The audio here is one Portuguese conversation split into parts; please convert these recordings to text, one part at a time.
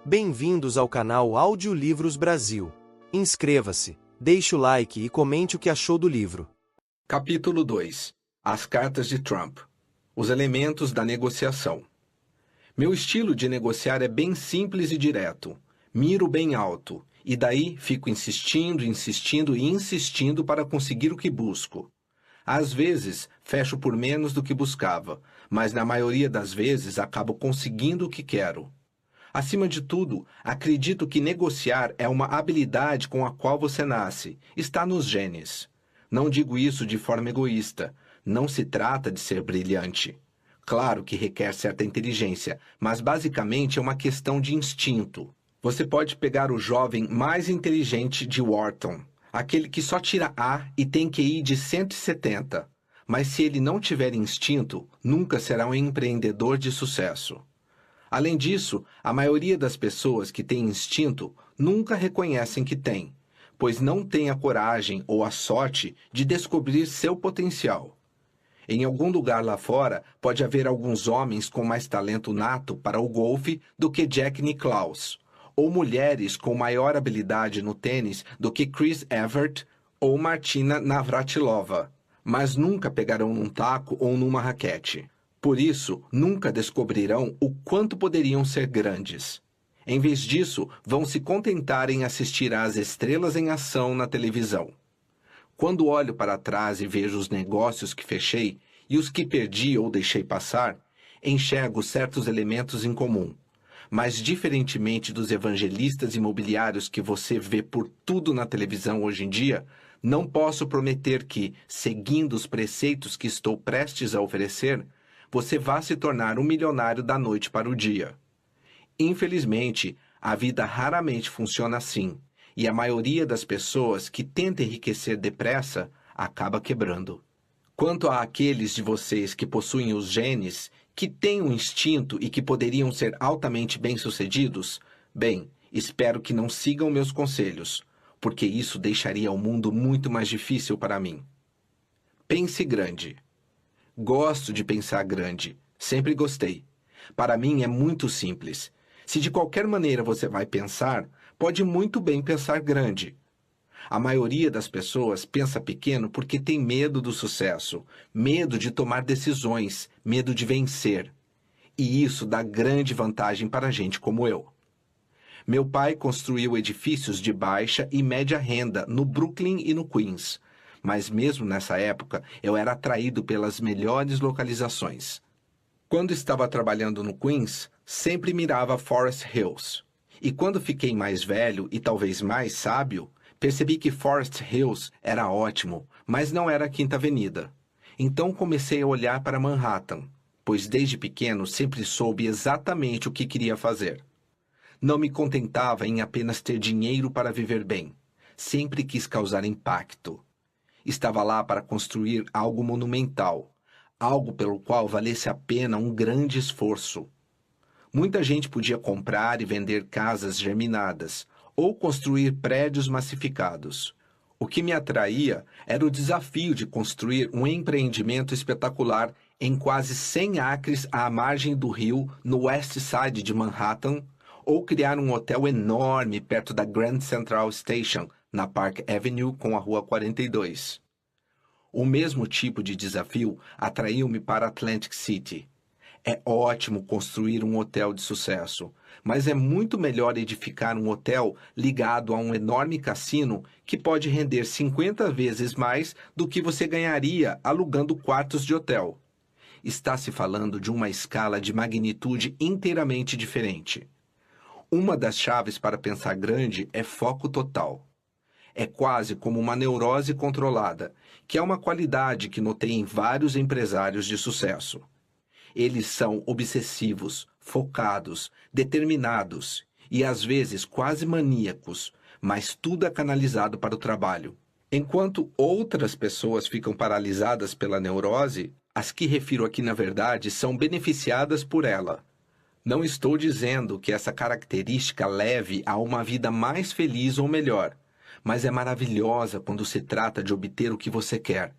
Bem-vindos ao canal Audiolivros Brasil. Inscreva-se, deixe o like e comente o que achou do livro. Capítulo 2. As cartas de Trump. Os elementos da negociação. Meu estilo de negociar é bem simples e direto. Miro bem alto, e daí fico insistindo e insistindo para conseguir o que busco. Às vezes, fecho por menos do que buscava, mas na maioria das vezes acabo conseguindo o que quero. Acima de tudo, acredito que negociar é uma habilidade com a qual você nasce, está nos genes. Não digo isso de forma egoísta, não se trata de ser brilhante. Claro que requer certa inteligência, mas basicamente é uma questão de instinto. Você pode pegar o jovem mais inteligente de Wharton, aquele que só tira A e tem QI de 170, mas se ele não tiver instinto, nunca será um empreendedor de sucesso. Além disso, a maioria das pessoas que têm instinto nunca reconhecem que têm, pois não têm a coragem ou a sorte de descobrir seu potencial. Em algum lugar lá fora, pode haver alguns homens com mais talento nato para o golfe do que Jack Nicklaus, ou mulheres com maior habilidade no tênis do que Chris Evert ou Martina Navratilova, mas nunca pegarão num taco ou numa raquete. Por isso, nunca descobrirão o quanto poderiam ser grandes. Em vez disso, vão se contentar em assistir às estrelas em ação na televisão. Quando olho para trás e vejo os negócios que fechei e os que perdi ou deixei passar, enxergo certos elementos em comum. Mas, diferentemente dos evangelistas imobiliários que você vê por tudo na televisão hoje em dia, não posso prometer que, seguindo os preceitos que estou prestes a oferecer, você vá se tornar um milionário da noite para o dia. Infelizmente, a vida raramente funciona assim, e a maioria das pessoas que tenta enriquecer depressa acaba quebrando. Quanto àqueles de vocês que possuem os genes, que têm um instinto e que poderiam ser altamente bem-sucedidos, bem, espero que não sigam meus conselhos, porque isso deixaria o mundo muito mais difícil para mim. Pense grande. Gosto de pensar grande. Sempre gostei. Para mim é muito simples. Se de qualquer maneira você vai pensar, pode muito bem pensar grande. A maioria das pessoas pensa pequeno porque tem medo do sucesso, medo de tomar decisões, medo de vencer. E isso dá grande vantagem para gente como eu. Meu pai construiu edifícios de baixa e média renda no Brooklyn e no Queens. Mas mesmo nessa época, eu era atraído pelas melhores localizações. Quando estava trabalhando no Queens, sempre mirava Forest Hills. E quando fiquei mais velho e talvez mais sábio, percebi que Forest Hills era ótimo, mas não era a Quinta Avenida. Então comecei a olhar para Manhattan, pois desde pequeno sempre soube exatamente o que queria fazer. Não me contentava em apenas ter dinheiro para viver bem. Sempre quis causar impacto. Estava lá para construir algo monumental, algo pelo qual valesse a pena um grande esforço. Muita gente podia comprar e vender casas germinadas, ou construir prédios massificados. O que me atraía era o desafio de construir um empreendimento espetacular em quase 100 acres à margem do rio, no West Side de Manhattan, ou criar um hotel enorme perto da Grand Central Station, na Park Avenue com a Rua 42. O mesmo tipo de desafio atraiu-me para Atlantic City. É ótimo construir um hotel de sucesso, mas é muito melhor edificar um hotel ligado a um enorme cassino que pode render 50 vezes mais do que você ganharia alugando quartos de hotel. Está se falando de uma escala de magnitude inteiramente diferente. Uma das chaves para pensar grande é foco total. É quase como uma neurose controlada, que é uma qualidade que notei em vários empresários de sucesso. Eles são obsessivos, focados, determinados e às vezes quase maníacos, mas tudo é canalizado para o trabalho. Enquanto outras pessoas ficam paralisadas pela neurose, as que refiro aqui na verdade são beneficiadas por ela. Não estou dizendo que essa característica leve a uma vida mais feliz ou melhor, mas é maravilhosa quando se trata de obter o que você quer.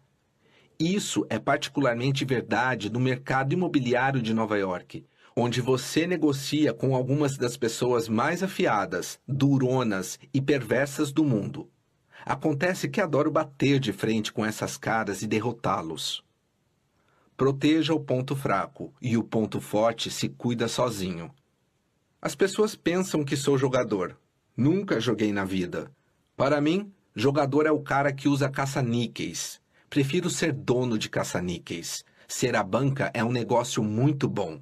Isso é particularmente verdade no mercado imobiliário de Nova York, onde você negocia com algumas das pessoas mais afiadas, duronas e perversas do mundo. Acontece que adoro bater de frente com essas caras e derrotá-los. Proteja o ponto fraco e o ponto forte se cuida sozinho. As pessoas pensam que sou jogador. Nunca joguei na vida. Para mim, jogador é o cara que usa caça-níqueis. Prefiro ser dono de caça-níqueis. Ser a banca é um negócio muito bom.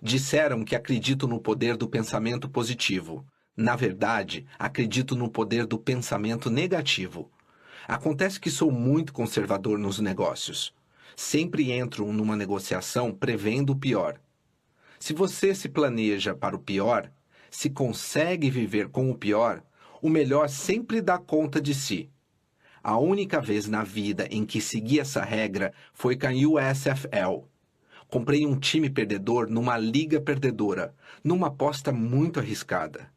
Disseram que acredito no poder do pensamento positivo. Na verdade, acredito no poder do pensamento negativo. Acontece que sou muito conservador nos negócios. Sempre entro numa negociação prevendo o pior. Se você se planeja para o pior, se consegue viver com o pior, o melhor sempre dá conta de si. A única vez na vida em que segui essa regra foi com a USFL. Comprei um time perdedor numa liga perdedora, numa aposta muito arriscada.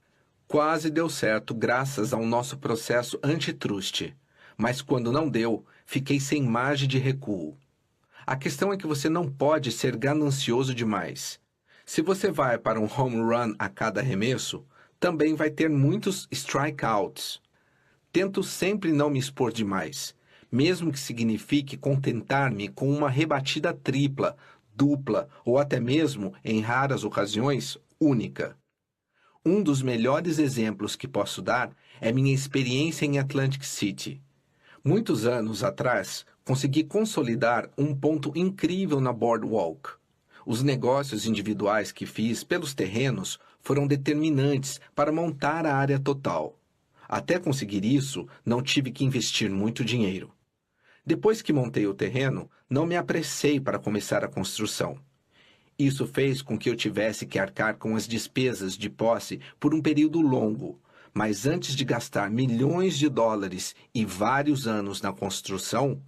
Quase deu certo graças ao nosso processo antitrust, mas quando não deu, fiquei sem margem de recuo. A questão é que você não pode ser ganancioso demais. Se você vai para um home run a cada arremesso, também vai ter muitos strikeouts. Tento sempre não me expor demais, mesmo que signifique contentar-me com uma rebatida tripla, dupla ou até mesmo, em raras ocasiões, única. Um dos melhores exemplos que posso dar é minha experiência em Atlantic City. Muitos anos atrás, consegui consolidar um ponto incrível na Boardwalk. Os negócios individuais que fiz pelos terrenos foram determinantes para montar a área total. Até conseguir isso, não tive que investir muito dinheiro. Depois que montei o terreno, não me apressei para começar a construção. Isso fez com que eu tivesse que arcar com as despesas de posse por um período longo, mas antes de gastar milhões de dólares e vários anos na construção,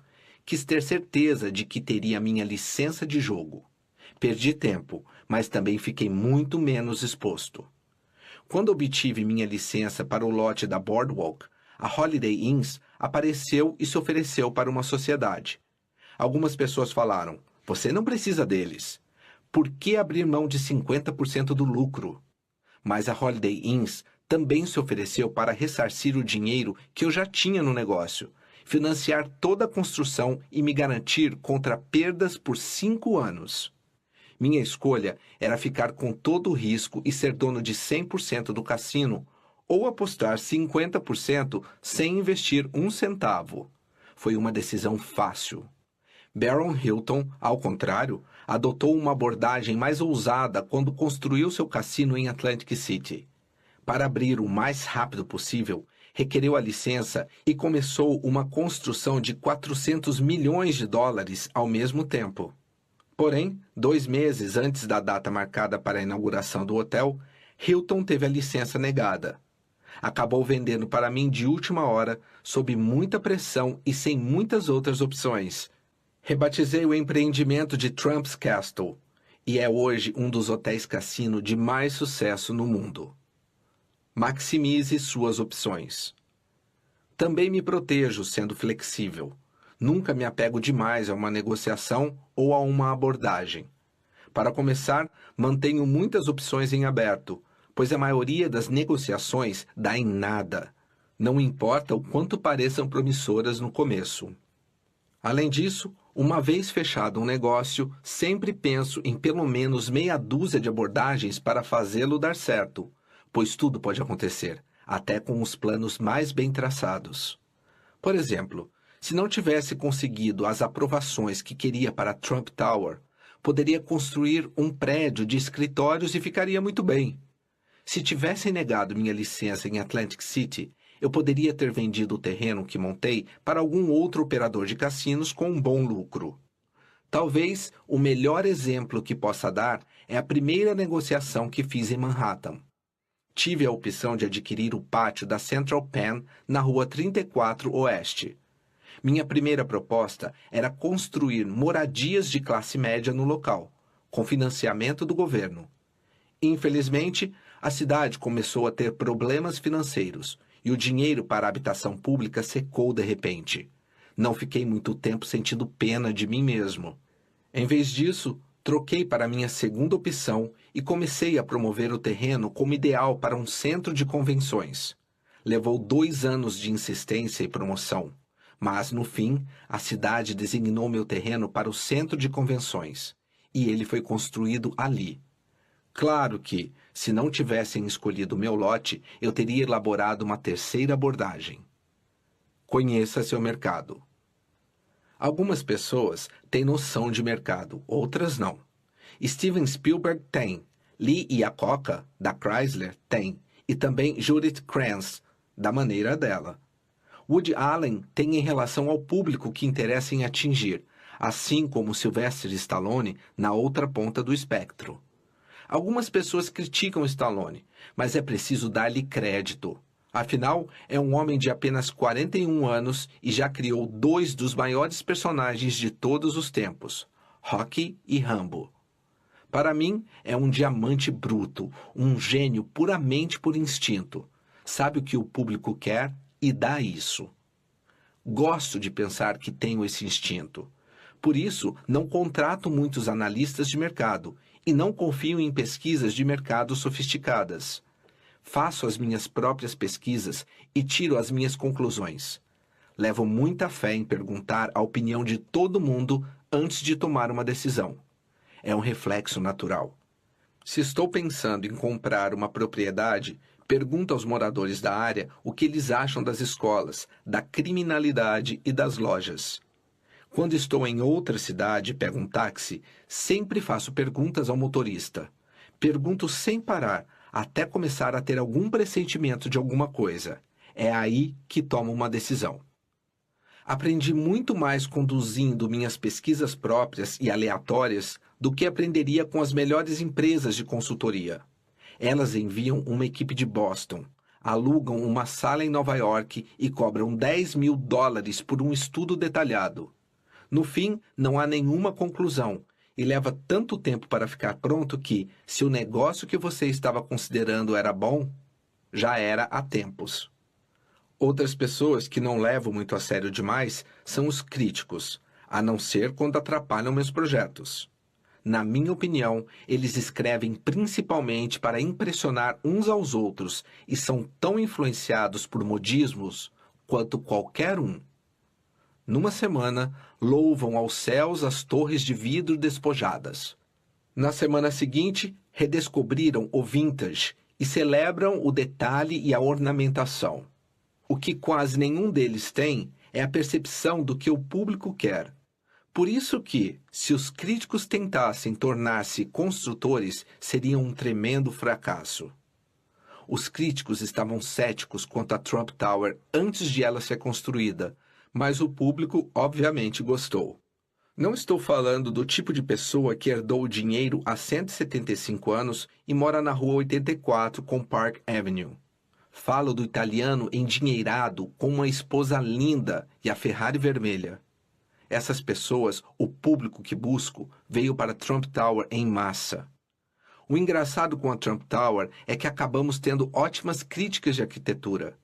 quis ter certeza de que teria minha licença de jogo. Perdi tempo, mas também fiquei muito menos exposto. Quando obtive minha licença para o lote da Boardwalk, a Holiday Inns apareceu e se ofereceu para uma sociedade. Algumas pessoas falaram, você não precisa deles. Por que abrir mão de 50% do lucro? Mas a Holiday Inns também se ofereceu para ressarcir o dinheiro que eu já tinha no negócio, financiar toda a construção e me garantir contra perdas por 5 anos. Minha escolha era ficar com todo o risco e ser dono de 100% do cassino, ou apostar 50% sem investir um centavo. Foi uma decisão fácil. Baron Hilton, ao contrário, adotou uma abordagem mais ousada quando construiu seu cassino em Atlantic City. Para abrir o mais rápido possível, requereu a licença e começou uma construção de 400 milhões de dólares ao mesmo tempo. Porém, 2 meses antes da data marcada para a inauguração do hotel, Hilton teve a licença negada. Acabou vendendo para mim de última hora, sob muita pressão e sem muitas outras opções. Rebatizei o empreendimento de Trump's Castle e é hoje um dos hotéis cassino de mais sucesso no mundo. Maximize suas opções. Também me protejo sendo flexível. Nunca me apego demais a uma negociação ou a uma abordagem. Para começar, mantenho muitas opções em aberto, pois a maioria das negociações dá em nada. Não importa o quanto pareçam promissoras no começo. Além disso, uma vez fechado um negócio, sempre penso em pelo menos meia dúzia de abordagens para fazê-lo dar certo, pois tudo pode acontecer, até com os planos mais bem traçados. Por exemplo, se não tivesse conseguido as aprovações que queria para Trump Tower, poderia construir um prédio de escritórios e ficaria muito bem. Se tivessem negado minha licença em Atlantic City, eu poderia ter vendido o terreno que montei para algum outro operador de cassinos com um bom lucro. Talvez o melhor exemplo que possa dar é a primeira negociação que fiz em Manhattan. Tive a opção de adquirir o pátio da Central Penn na Rua 34 Oeste. Minha primeira proposta era construir moradias de classe média no local, com financiamento do governo. Infelizmente, a cidade começou a ter problemas financeiros e o dinheiro para a habitação pública secou de repente. Não fiquei muito tempo sentindo pena de mim mesmo. Em vez disso, Troquei para minha segunda opção e comecei a promover o terreno como ideal para um centro de convenções. Levou 2 anos de insistência e promoção, mas, no fim, a cidade designou meu terreno para o centro de convenções, e ele foi construído ali. Claro que, se não tivessem escolhido meu lote, eu teria elaborado uma terceira abordagem. Conheça seu mercado. Algumas pessoas têm noção de mercado, outras não. Steven Spielberg tem, Lee Iacocca, da Chrysler, tem, e também Judith Krantz, da maneira dela. Woody Allen tem em relação ao público que interessa em atingir, assim como Sylvester Stallone na outra ponta do espectro. Algumas pessoas criticam Stallone, mas é preciso dar-lhe crédito. Afinal, é um homem de apenas 41 anos e já criou 2 dos maiores personagens de todos os tempos, Rocky e Rambo. Para mim, é um diamante bruto, um gênio puramente por instinto. Sabe o que o público quer e dá isso. Gosto de pensar que tenho esse instinto. Por isso, não contrato muitos analistas de mercado e não confio em pesquisas de mercado sofisticadas. Faço as minhas próprias pesquisas e tiro as minhas conclusões. Levo muita fé em perguntar a opinião de todo mundo antes de tomar uma decisão. É um reflexo natural. Se estou pensando em comprar uma propriedade, pergunto aos moradores da área o que eles acham das escolas, da criminalidade e das lojas. Quando estou em outra cidade e pego um táxi, sempre faço perguntas ao motorista. Pergunto sem parar, até começar a ter algum pressentimento de alguma coisa. É aí que tomo uma decisão. Aprendi muito mais conduzindo minhas pesquisas próprias e aleatórias do que aprenderia com as melhores empresas de consultoria. Elas enviam uma equipe de Boston, alugam uma sala em Nova York e cobram $10.000 por um estudo detalhado. No fim, não há nenhuma conclusão, e leva tanto tempo para ficar pronto que, se o negócio que você estava considerando era bom, já era há tempos. Outras pessoas que não levo muito a sério demais são os críticos, a não ser quando atrapalham meus projetos. Na minha opinião, eles escrevem principalmente para impressionar uns aos outros e são tão influenciados por modismos quanto qualquer um. Numa semana, louvam aos céus as torres de vidro despojadas. Na semana seguinte, redescobriram o vintage e celebram o detalhe e a ornamentação. O que quase nenhum deles tem é a percepção do que o público quer. Por isso que, se os críticos tentassem tornar-se construtores, seria um tremendo fracasso. Os críticos estavam céticos quanto à Trump Tower antes de ela ser construída, mas o público obviamente gostou. Não estou falando do tipo de pessoa que herdou o dinheiro há 175 anos e mora na Rua 84 com Park Avenue. Falo do italiano endinheirado com uma esposa linda e a Ferrari vermelha. Essas pessoas, o público que busco, veio para Trump Tower em massa. O engraçado com a Trump Tower é que acabamos tendo ótimas críticas de arquitetura.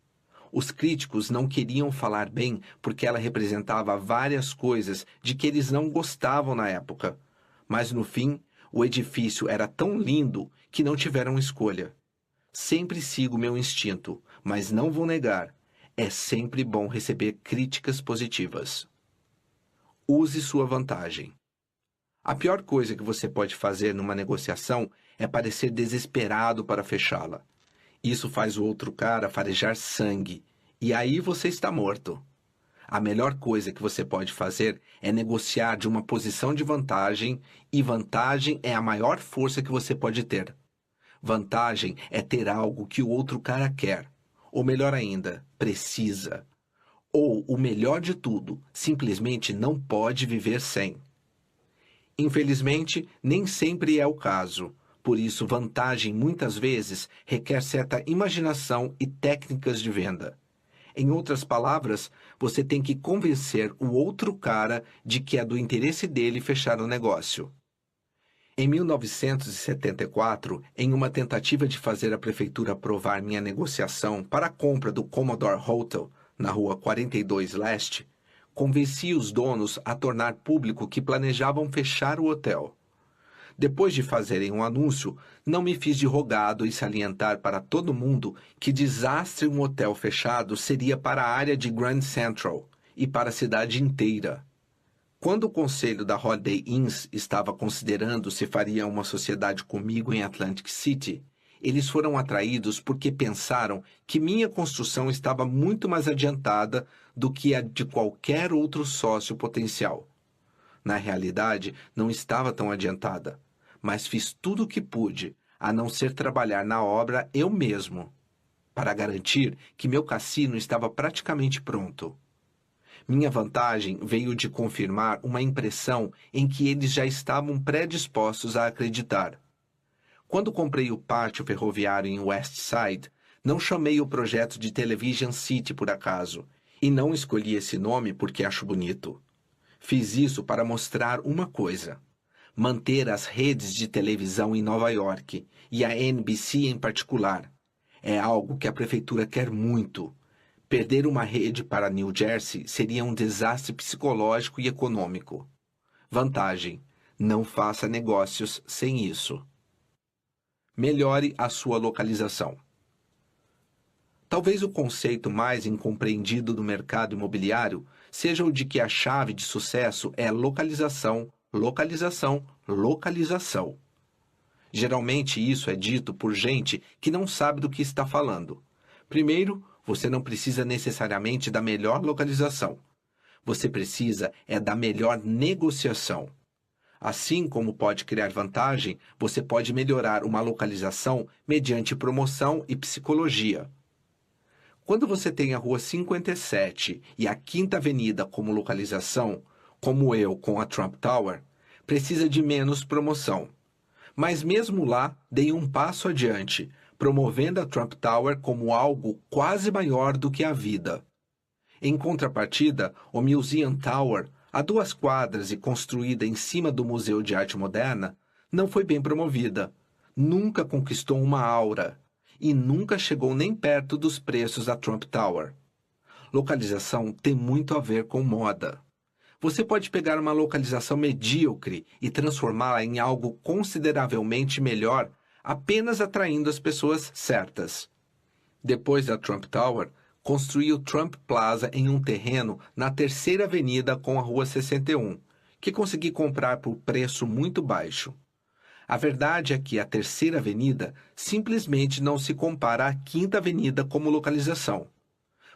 Os críticos não queriam falar bem porque ela representava várias coisas de que eles não gostavam na época. Mas no fim, o edifício era tão lindo que não tiveram escolha. Sempre sigo meu instinto, mas não vou negar, é sempre bom receber críticas positivas. Use sua vantagem. A pior coisa que você pode fazer numa negociação é parecer desesperado para fechá-la. Isso faz o outro cara farejar sangue, e aí você está morto. A melhor coisa que você pode fazer é negociar de uma posição de vantagem, e vantagem é a maior força que você pode ter. Vantagem é ter algo que o outro cara quer, ou melhor ainda, precisa. Ou, o melhor de tudo, simplesmente não pode viver sem. Infelizmente, nem sempre é o caso. Por isso, vantagem muitas vezes requer certa imaginação e técnicas de venda. Em outras palavras, você tem que convencer o outro cara de que é do interesse dele fechar o negócio. Em 1974, em uma tentativa de fazer a prefeitura aprovar minha negociação para a compra do Commodore Hotel, na Rua 42 Leste, convenci os donos a tornar público que planejavam fechar o hotel. Depois de fazerem um anúncio, não me fiz de rogado e salientar para todo mundo que desastre um hotel fechado seria para a área de Grand Central e para a cidade inteira. Quando o conselho da Holiday Inns estava considerando se faria uma sociedade comigo em Atlantic City, eles foram atraídos porque pensaram que minha construção estava muito mais adiantada do que a de qualquer outro sócio potencial. Na realidade, não estava tão adiantada, mas fiz tudo o que pude, a não ser trabalhar na obra eu mesmo, para garantir que meu cassino estava praticamente pronto. Minha vantagem veio de confirmar uma impressão em que eles já estavam predispostos a acreditar. Quando comprei o pátio ferroviário em West Side, não chamei o projeto de Television City por acaso, e não escolhi esse nome porque acho bonito. Fiz isso para mostrar uma coisa: manter as redes de televisão em Nova York, e a NBC em particular, é algo que a prefeitura quer muito. Perder uma rede para New Jersey seria um desastre psicológico e econômico. Vantagem: não faça negócios sem isso. Melhore a sua localização. Talvez o conceito mais incompreendido do mercado imobiliário seja o de que a chave de sucesso é localização, localização, localização. Geralmente isso é dito por gente que não sabe do que está falando. Primeiro, você não precisa necessariamente da melhor localização. Você precisa da melhor negociação. Assim como pode criar vantagem, você pode melhorar uma localização mediante promoção e psicologia. Quando você tem a Rua 57 e a Quinta Avenida como localização, como eu com a Trump Tower, precisa de menos promoção. Mas mesmo lá, dei um passo adiante, promovendo a Trump Tower como algo quase maior do que a vida. Em contrapartida, o Museum Tower, a 2 quadras e construída em cima do Museu de Arte Moderna, não foi bem promovida, nunca conquistou uma aura e nunca chegou nem perto dos preços da Trump Tower. Localização tem muito a ver com moda. Você pode pegar uma localização medíocre e transformá-la em algo consideravelmente melhor, apenas atraindo as pessoas certas. Depois da Trump Tower, construí o Trump Plaza em um terreno na 3ª Avenida com a Rua 61, que consegui comprar por preço muito baixo. A verdade é que a 3ª Avenida simplesmente não se compara à 5ª Avenida como localização.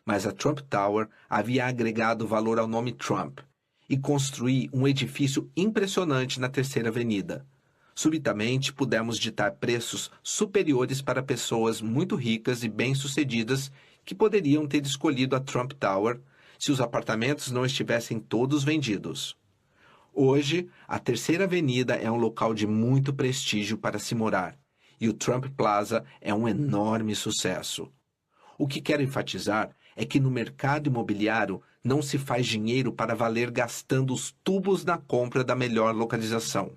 Mas a Trump Tower havia agregado valor ao nome Trump e construí um edifício impressionante na 3ª Avenida. Subitamente, pudemos ditar preços superiores para pessoas muito ricas e bem-sucedidas que poderiam ter escolhido a Trump Tower se os apartamentos não estivessem todos vendidos. Hoje, a 3ª Avenida é um local de muito prestígio para se morar, e o Trump Plaza é um enorme sucesso. O que quero enfatizar é que no mercado imobiliário não se faz dinheiro para valer gastando os tubos na compra da melhor localização.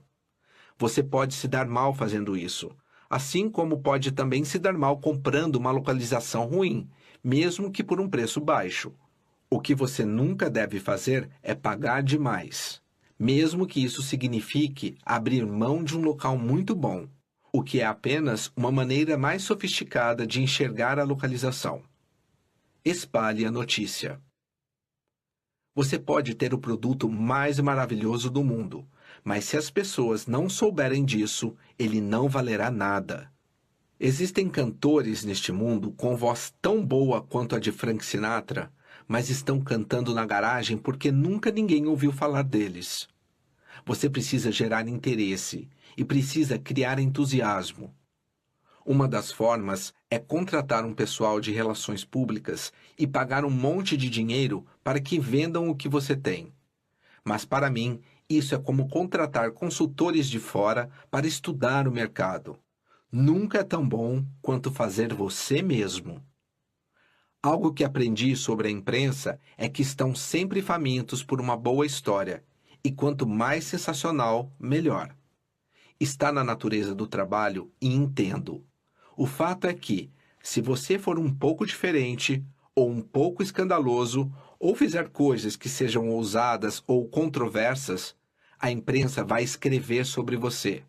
Você pode se dar mal fazendo isso, assim como pode também se dar mal comprando uma localização ruim, mesmo que por um preço baixo. O que você nunca deve fazer é pagar demais, mesmo que isso signifique abrir mão de um local muito bom, o que é apenas uma maneira mais sofisticada de enxergar a localização. Espalhe a notícia. Você pode ter o produto mais maravilhoso do mundo, mas se as pessoas não souberem disso, ele não valerá nada. Existem cantores neste mundo com voz tão boa quanto a de Frank Sinatra, mas estão cantando na garagem porque nunca ninguém ouviu falar deles. Você precisa gerar interesse e precisa criar entusiasmo. Uma das formas é contratar um pessoal de relações públicas e pagar um monte de dinheiro para que vendam o que você tem. Mas para mim, isso é como contratar consultores de fora para estudar o mercado. Nunca é tão bom quanto fazer você mesmo. Algo que aprendi sobre a imprensa é que estão sempre famintos por uma boa história, e quanto mais sensacional, melhor. Está na natureza do trabalho e entendo. O fato é que, se você for um pouco diferente, ou um pouco escandaloso, ou fizer coisas que sejam ousadas ou controversas, a imprensa vai escrever sobre você.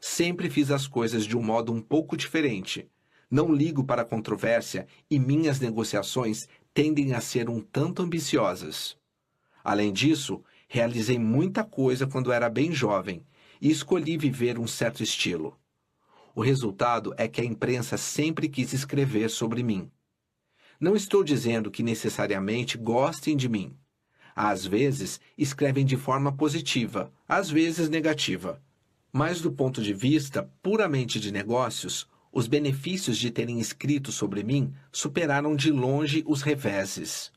Sempre fiz as coisas de um modo um pouco diferente. Não ligo para a controvérsia e minhas negociações tendem a ser um tanto ambiciosas. Além disso, realizei muita coisa quando era bem jovem e escolhi viver um certo estilo. O resultado é que a imprensa sempre quis escrever sobre mim. Não estou dizendo que necessariamente gostem de mim. Às vezes, escrevem de forma positiva, às vezes negativa. Mas do ponto de vista puramente de negócios, os benefícios de terem escrito sobre mim superaram de longe os reveses.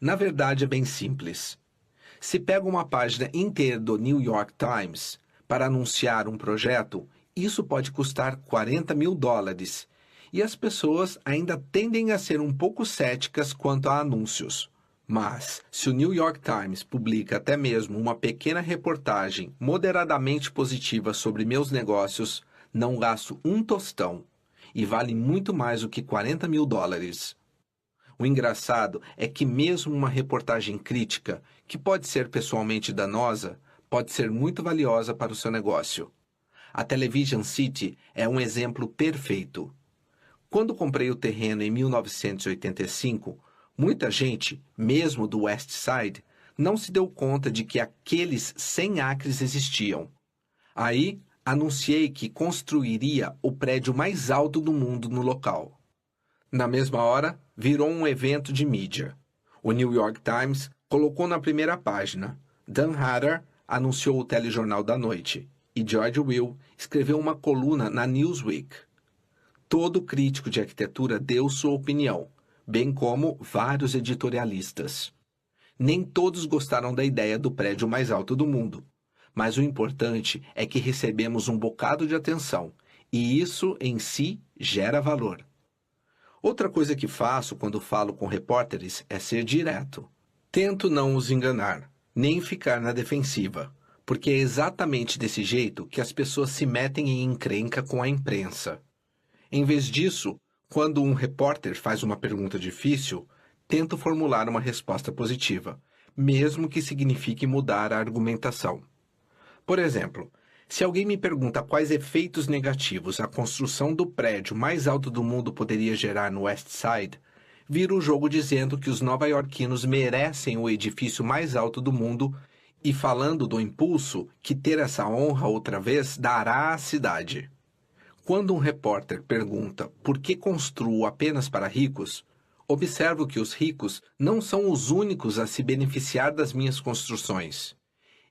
Na verdade, é bem simples. Se pega uma página inteira do New York Times para anunciar um projeto, isso pode custar $40.000, e as pessoas ainda tendem a ser um pouco céticas quanto a anúncios. Mas, se o New York Times publica até mesmo uma pequena reportagem moderadamente positiva sobre meus negócios, não gasto um tostão, e vale muito mais do que $40.000. O engraçado é que mesmo uma reportagem crítica, que pode ser pessoalmente danosa, pode ser muito valiosa para o seu negócio. A Television City é um exemplo perfeito. Quando comprei o terreno em 1985, muita gente, mesmo do West Side, não se deu conta de que aqueles 100 acres existiam. Aí, anunciei que construiria o prédio mais alto do mundo no local. Na mesma hora, virou um evento de mídia. O New York Times colocou na primeira página. Dan Hatter anunciou o telejornal da noite. E George Will escreveu uma coluna na Newsweek. Todo crítico de arquitetura deu sua opinião, bem como vários editorialistas. Nem todos gostaram da ideia do prédio mais alto do mundo, mas o importante é que recebemos um bocado de atenção, e isso em si gera valor. Outra coisa que faço quando falo com repórteres é ser direto. Tento não os enganar, nem ficar na defensiva, porque é exatamente desse jeito que as pessoas se metem em encrenca com a imprensa. Em vez disso, quando um repórter faz uma pergunta difícil, tento formular uma resposta positiva, mesmo que signifique mudar a argumentação. Por exemplo, se alguém me pergunta quais efeitos negativos a construção do prédio mais alto do mundo poderia gerar no West Side, viro o jogo dizendo que os nova-iorquinos merecem o edifício mais alto do mundo e falando do impulso que ter essa honra outra vez dará à cidade. Quando um repórter pergunta por que construo apenas para ricos, observo que os ricos não são os únicos a se beneficiar das minhas construções.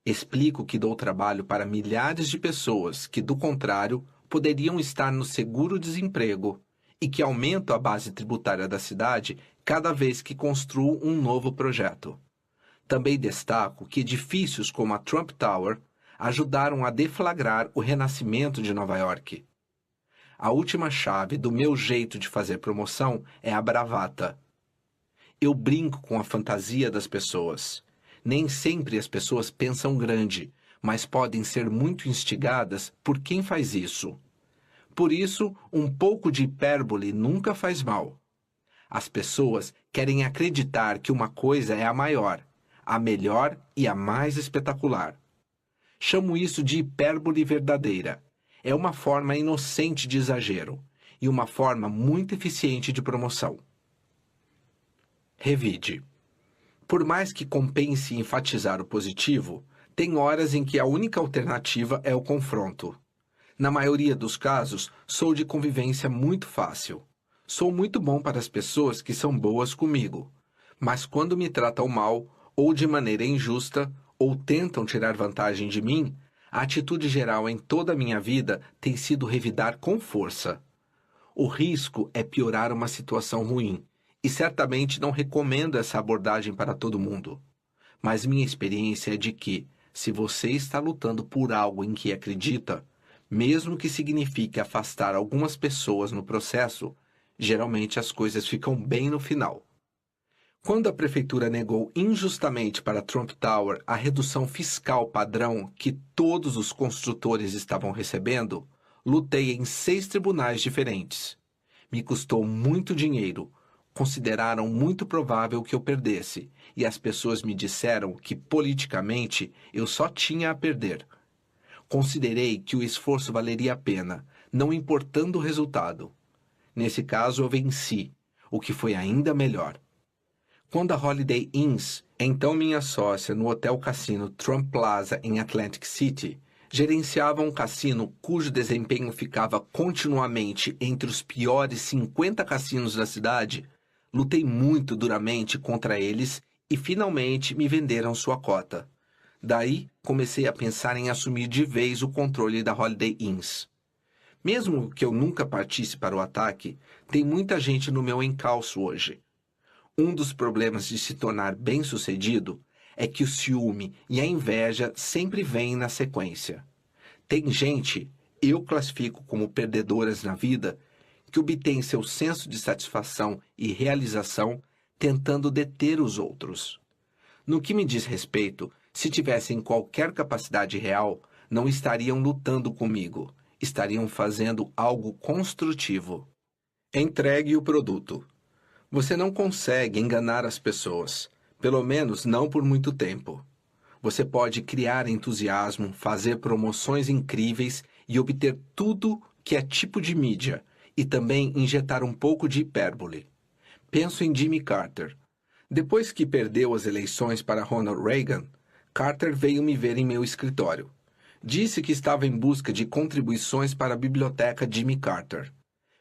Explico que dou trabalho para milhares de pessoas que, do contrário, poderiam estar no seguro-desemprego e que aumento a base tributária da cidade cada vez que construo um novo projeto. Também destaco que edifícios como a Trump Tower ajudaram a deflagrar o renascimento de Nova York. A última chave do meu jeito de fazer promoção é a bravata. Eu brinco com a fantasia das pessoas. Nem sempre as pessoas pensam grande, mas podem ser muito instigadas por quem faz isso. Por isso, um pouco de hipérbole nunca faz mal. As pessoas querem acreditar que uma coisa é a maior, a melhor e a mais espetacular. Chamo isso de hipérbole verdadeira. É uma forma inocente de exagero e uma forma muito eficiente de promoção. Revide. Por mais que compense enfatizar o positivo, tem horas em que a única alternativa é o confronto. Na maioria dos casos, sou de convivência muito fácil. Sou muito bom para as pessoas que são boas comigo, mas quando me tratam mal, ou de maneira injusta, ou tentam tirar vantagem de mim, a atitude geral em toda a minha vida tem sido revidar com força. O risco é piorar uma situação ruim, e certamente não recomendo essa abordagem para todo mundo. Mas minha experiência é de que, se você está lutando por algo em que acredita, mesmo que signifique afastar algumas pessoas no processo, geralmente as coisas ficam bem no final. Quando a prefeitura negou injustamente para Trump Tower a redução fiscal padrão que todos os construtores estavam recebendo, lutei em 6 tribunais diferentes. Me custou muito dinheiro, consideraram muito provável que eu perdesse, e as pessoas me disseram que, politicamente, eu só tinha a perder. Considerei que o esforço valeria a pena, não importando o resultado. Nesse caso, eu venci, o que foi ainda melhor. Quando a Holiday Inns, então minha sócia no Hotel Cassino Trump Plaza em Atlantic City, gerenciava um cassino cujo desempenho ficava continuamente entre os piores 50 cassinos da cidade, lutei muito duramente contra eles e finalmente me venderam sua cota. Daí, comecei a pensar em assumir de vez o controle da Holiday Inns. Mesmo que eu nunca partisse para o ataque, tem muita gente no meu encalço hoje. Um dos problemas de se tornar bem-sucedido é que o ciúme e a inveja sempre vêm na sequência. Tem gente, eu classifico como perdedoras na vida, que obtém seu senso de satisfação e realização tentando deter os outros. No que me diz respeito, se tivessem qualquer capacidade real, não estariam lutando comigo, estariam fazendo algo construtivo. Entregue o produto. Você não consegue enganar as pessoas, pelo menos não por muito tempo. Você pode criar entusiasmo, fazer promoções incríveis e obter tudo que é tipo de mídia, e também injetar um pouco de hipérbole. Penso em Jimmy Carter. Depois que perdeu as eleições para Ronald Reagan, Carter veio me ver em meu escritório. Disse que estava em busca de contribuições para a biblioteca Jimmy Carter.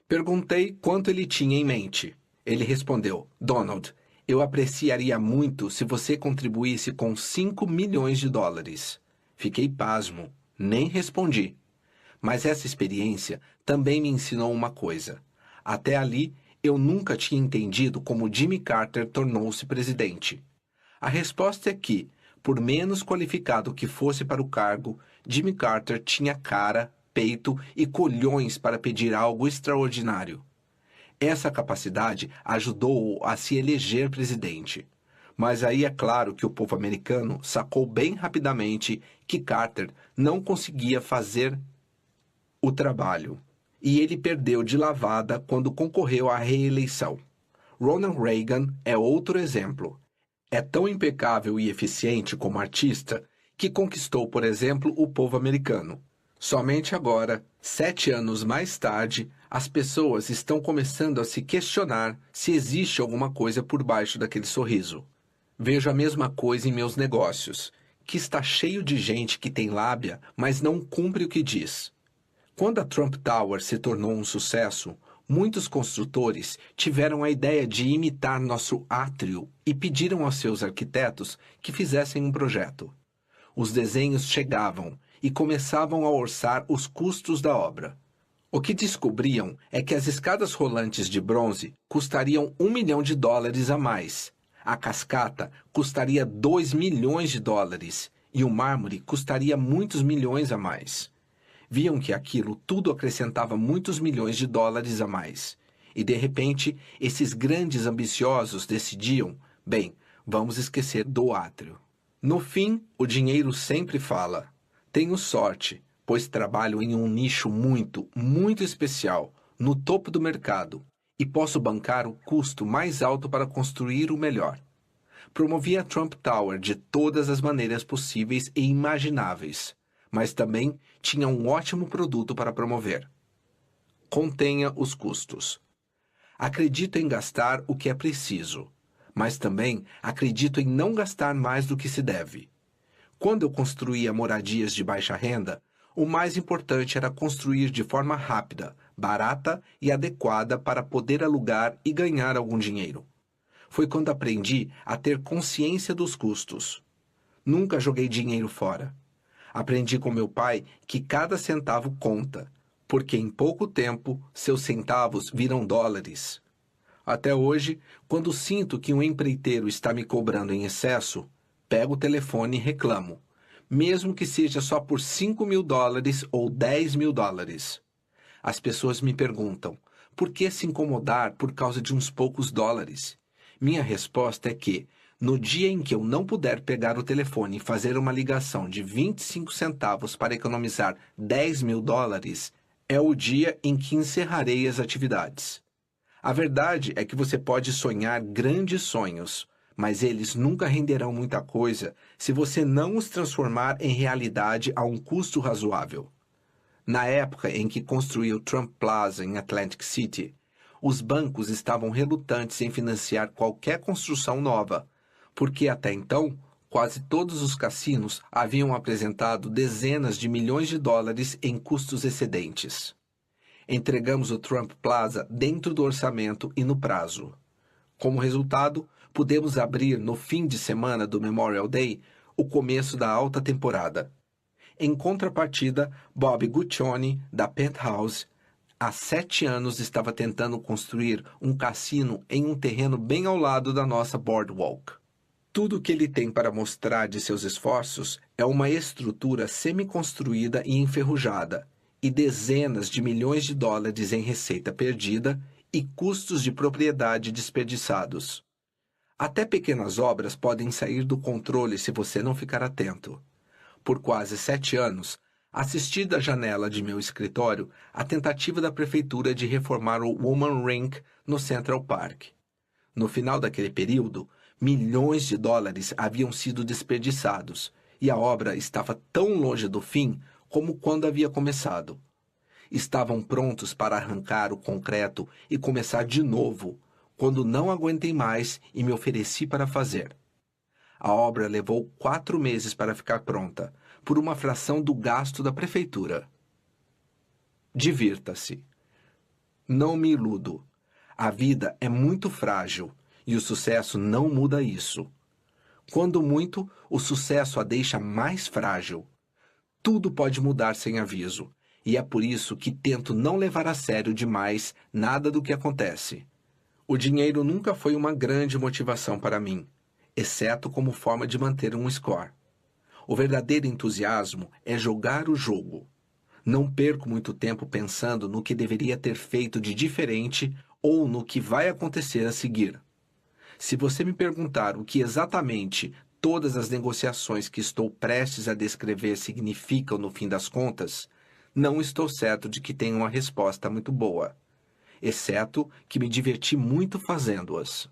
Perguntei quanto ele tinha em mente. Ele respondeu: Donald, eu apreciaria muito se você contribuísse com 5 milhões de dólares. Fiquei pasmo, nem respondi. Mas essa experiência também me ensinou uma coisa. Até ali, eu nunca tinha entendido como Jimmy Carter tornou-se presidente. A resposta é que, por menos qualificado que fosse para o cargo, Jimmy Carter tinha cara, peito e colhões para pedir algo extraordinário. Essa capacidade ajudou-o a se eleger presidente. Mas aí é claro que o povo americano sacou bem rapidamente que Carter não conseguia fazer o trabalho. E ele perdeu de lavada quando concorreu à reeleição. Ronald Reagan é outro exemplo. É tão impecável e eficiente como artista que conquistou, por exemplo, o povo americano. Somente agora, 7 anos mais tarde, as pessoas estão começando a se questionar se existe alguma coisa por baixo daquele sorriso. Vejo a mesma coisa em meus negócios, que está cheio de gente que tem lábia, mas não cumpre o que diz. Quando a Trump Tower se tornou um sucesso, muitos construtores tiveram a ideia de imitar nosso átrio e pediram aos seus arquitetos que fizessem um projeto. Os desenhos chegavam e começavam a orçar os custos da obra. O que descobriam é que as escadas rolantes de bronze custariam $1 milhão a mais, a cascata custaria $2 milhões e o mármore custaria muitos milhões a mais. Viam que aquilo tudo acrescentava muitos milhões de dólares a mais. E, de repente, esses grandes ambiciosos decidiam, bem, vamos esquecer do átrio. No fim, o dinheiro sempre fala. Tenho sorte, pois trabalho em um nicho muito, muito especial, no topo do mercado, e posso bancar o custo mais alto para construir o melhor. Promovi a Trump Tower de todas as maneiras possíveis e imagináveis, mas também tinha um ótimo produto para promover. Contenha os custos. Acredito em gastar o que é preciso, mas também acredito em não gastar mais do que se deve. Quando eu construía moradias de baixa renda, o mais importante era construir de forma rápida, barata e adequada para poder alugar e ganhar algum dinheiro. Foi quando aprendi a ter consciência dos custos. Nunca joguei dinheiro fora. Aprendi com meu pai que cada centavo conta, porque em pouco tempo seus centavos viram dólares. Até hoje, quando sinto que um empreiteiro está me cobrando em excesso, pego o telefone e reclamo, mesmo que seja só por $5 mil ou $10 mil. As pessoas me perguntam, por que se incomodar por causa de uns poucos dólares? Minha resposta é que, no dia em que eu não puder pegar o telefone e fazer uma ligação de 25 centavos para economizar $10 mil, é o dia em que encerrarei as atividades. A verdade é que você pode sonhar grandes sonhos, mas eles nunca renderão muita coisa se você não os transformar em realidade a um custo razoável. Na época em que construí o Trump Plaza em Atlantic City, os bancos estavam relutantes em financiar qualquer construção nova, porque até então, quase todos os cassinos haviam apresentado dezenas de milhões de dólares em custos excedentes. Entregamos o Trump Plaza dentro do orçamento e no prazo. Como resultado, pudemos abrir no fim de semana do Memorial Day o começo da alta temporada. Em contrapartida, Bob Guccione, da Penthouse, há 7 anos estava tentando construir um cassino em um terreno bem ao lado da nossa boardwalk. Tudo o que ele tem para mostrar de seus esforços é uma estrutura semi-construída e enferrujada, e dezenas de milhões de dólares em receita perdida e custos de propriedade desperdiçados. Até pequenas obras podem sair do controle se você não ficar atento. Por quase 7 anos, assisti da janela de meu escritório a tentativa da prefeitura de reformar o Woman Rink no Central Park. No final daquele período, milhões de dólares haviam sido desperdiçados e a obra estava tão longe do fim como quando havia começado. Estavam prontos para arrancar o concreto e começar de novo, quando não aguentei mais e me ofereci para fazer. A obra levou 4 meses para ficar pronta, por uma fração do gasto da prefeitura. Divirta-se. Não me iludo. A vida é muito frágil e o sucesso não muda isso. Quando muito, o sucesso a deixa mais frágil. Tudo pode mudar sem aviso, e é por isso que tento não levar a sério demais nada do que acontece. O dinheiro nunca foi uma grande motivação para mim, exceto como forma de manter um score. O verdadeiro entusiasmo é jogar o jogo. Não perco muito tempo pensando no que deveria ter feito de diferente ou no que vai acontecer a seguir. Se você me perguntar o que exatamente todas as negociações que estou prestes a descrever significam no fim das contas, não estou certo de que tenha uma resposta muito boa, exceto que me diverti muito fazendo-as.